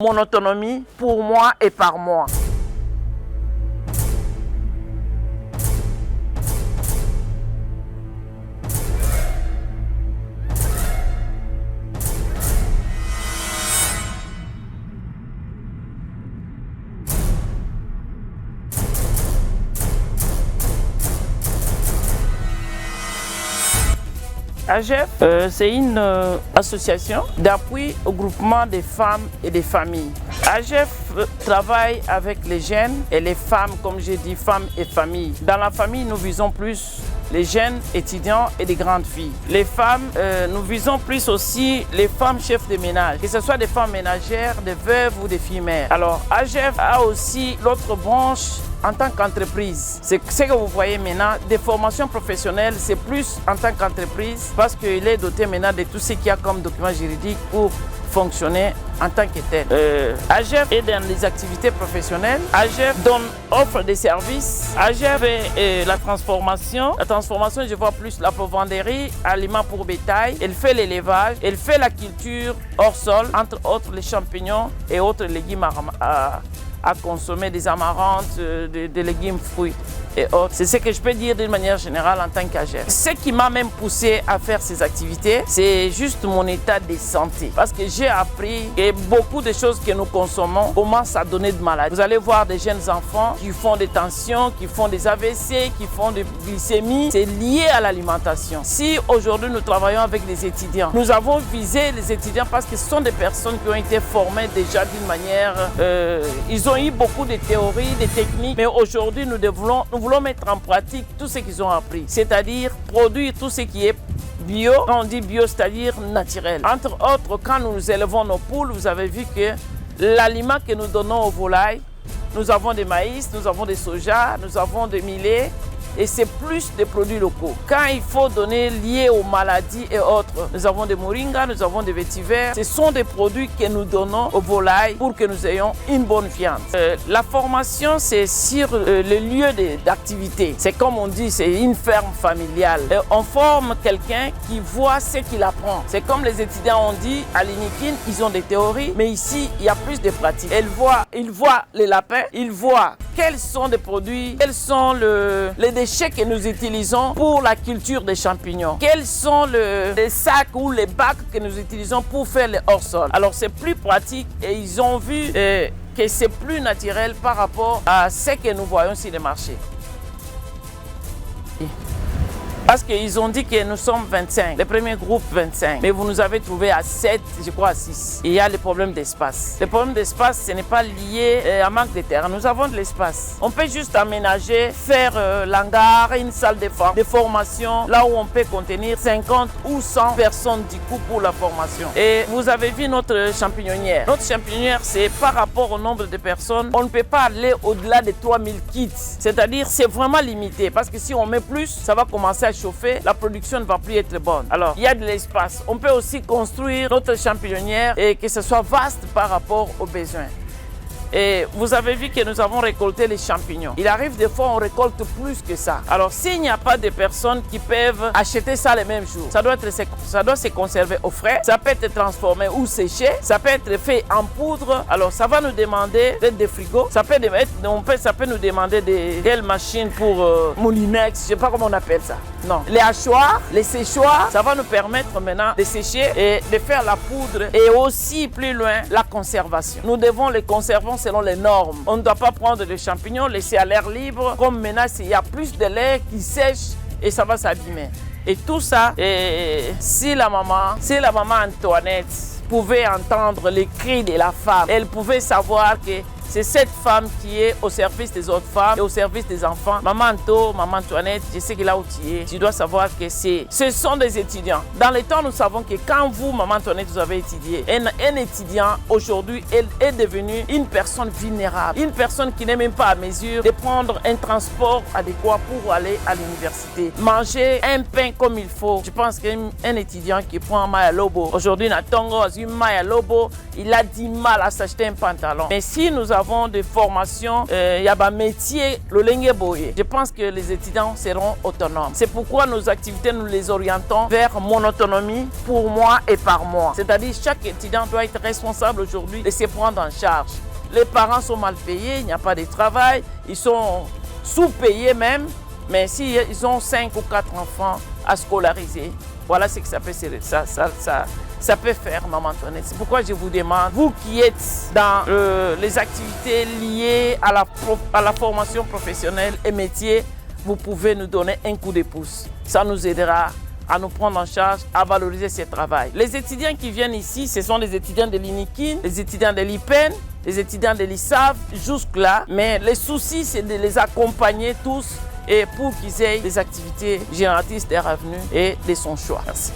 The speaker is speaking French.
Mon autonomie pour moi et par moi. AGEF, c'est une association d'appui au groupement des femmes et des familles. AGEF travaille avec les jeunes et les femmes, comme j'ai dit, femmes et familles. Dans la famille, nous visons plus les jeunes étudiants et les grandes filles. Les femmes, nous visons plus aussi les femmes chefs de ménage, que ce soit des femmes ménagères, des veuves ou des filles mères. Alors, AGEF a aussi l'autre branche en tant qu'entreprise. C'est ce que vous voyez maintenant, des formations professionnelles, c'est plus en tant qu'entreprise parce qu'il est doté maintenant de tout ce qu'il y a comme document juridique pour fonctionner en tant que tel. AGEF est dans les activités professionnelles. AGEF offre des services. AGEF est la transformation. La transformation, je vois plus la provenderie, aliments pour bétail. Elle fait l'élevage. Elle fait la culture hors sol, entre autres les champignons et autres légumes à consommer, des amarantes, des légumes, fruits et autres. C'est ce que je peux dire d'une manière générale en tant qu'AGEF. Ce qui m'a même poussé à faire ces activités, c'est juste mon état de santé. Parce que j'ai appris que beaucoup de choses que nous consommons commencent à donner de maladies. Vous allez voir des jeunes enfants qui font des tensions, qui font des AVC, qui font des glycémies. C'est lié à l'alimentation. Si aujourd'hui nous travaillons avec des étudiants, nous avons visé les étudiants parce que ce sont des personnes qui ont été formées déjà d'une manière... ils ont eu beaucoup de théories, de techniques, mais aujourd'hui nous voulons mettre en pratique tout ce qu'ils ont appris, c'est-à-dire produire tout ce qui est bio. Quand on dit bio, c'est-à-dire naturel. Entre autres, quand nous élevons nos poules, vous avez vu que l'aliment que nous donnons aux volailles, nous avons des maïs, nous avons des soja, nous avons des millets, et c'est plus des produits locaux. Quand il faut donner liés aux maladies et autres, nous avons des moringas, nous avons des vétivers. Ce sont des produits que nous donnons aux volailles pour que nous ayons une bonne viande. La formation, c'est sur le lieu d'activité. C'est comme on dit, c'est une ferme familiale. On forme quelqu'un qui voit ce qu'il apprend. C'est comme les étudiants ont dit, à l'INIKIN, ils ont des théories, mais ici, il y a plus de pratiques. Ils voient les lapins, ils voient quels sont les produits, quels sont les déchets que nous utilisons pour la culture des champignons. Quels sont les sacs ou les bacs que nous utilisons pour faire les hors-sol. Alors c'est plus pratique et ils ont vu que c'est plus naturel par rapport à ce que nous voyons sur le marché. Parce qu'ils ont dit que nous sommes 25, le premier groupe 25, mais vous nous avez trouvé à 7, je crois à 6. Il y a le problème d'espace. Le problème d'espace, ce n'est pas lié à manque de terrain. Nous avons de l'espace. On peut juste aménager, faire l'hangar, une salle de formation, là où on peut contenir 50 ou 100 personnes du coup pour la formation. Et vous avez vu notre champignonnière. Notre champignonnière, c'est par rapport au nombre de personnes, on ne peut pas aller au-delà de 3000 kits. C'est-à-dire, c'est vraiment limité, parce que si on met plus, ça va commencer à chauffer, la production ne va plus être bonne. Alors, il y a de l'espace. On peut aussi construire notre champignonnière et que ce soit vaste par rapport aux besoins. Et vous avez vu que nous avons récolté les champignons. Il arrive des fois on récolte plus que ça. Alors s'il n'y a pas de personnes qui peuvent acheter ça le même jour, ça doit se conserver au frais, ça peut être transformé ou séché, ça peut être fait en poudre. Alors ça va nous demander peut-être des frigos, ça peut nous demander des machines pour moulinex, je ne sais pas comment on appelle ça. Non, les hachoirs, les séchoirs, ça va nous permettre maintenant de sécher et de faire la poudre et aussi plus loin la conservation. Nous devons les conserver selon les normes. On ne doit pas prendre des champignons, laisser à l'air libre. Comme maintenant, il y a plus de lait qui sèche et ça va s'abîmer. Et tout ça, si la maman Antoinette pouvait entendre les cris de la femme, elle pouvait savoir que c'est cette femme qui est au service des autres femmes et au service des enfants. Maman Anto, maman Antoinette, je sais que là où tu es, tu dois savoir que ce sont des étudiants. Dans le temps, nous savons que quand vous, maman Antoinette, vous avez étudié, un étudiant, aujourd'hui, elle est devenue une personne vulnérable. Une personne qui n'est même pas à mesure de prendre un transport adéquat pour aller à l'université. Manger un pain comme il faut. Je pense qu'un étudiant qui prend un Maya Lobo, aujourd'hui, Natongo, un Maya Lobo, il a du mal à s'acheter un pantalon. Mais si nous avons des formations, il y a un métier, le Lengeboye. Je pense que les étudiants seront autonomes. C'est pourquoi nos activités, nous les orientons vers mon autonomie pour moi et par moi. C'est-à-dire chaque étudiant doit être responsable aujourd'hui de se prendre en charge. Les parents sont mal payés, il n'y a pas de travail, ils sont sous-payés même, mais s'ils ont 5 ou 4 enfants à scolariser, voilà ce que ça peut faire, Maman Antoinette. C'est pourquoi je vous demande, vous qui êtes dans les activités liées à la formation professionnelle et métier, vous pouvez nous donner un coup de pouce. Ça nous aidera à nous prendre en charge, à valoriser ce travail. Les étudiants qui viennent ici, ce sont les étudiants de l'INIKIN, les étudiants de l'IPEN, les étudiants de l'ISAV, jusque-là. Mais le souci, c'est de les accompagner tous et pour qu'ils aient des activités génératrices des revenus et de son choix. Merci.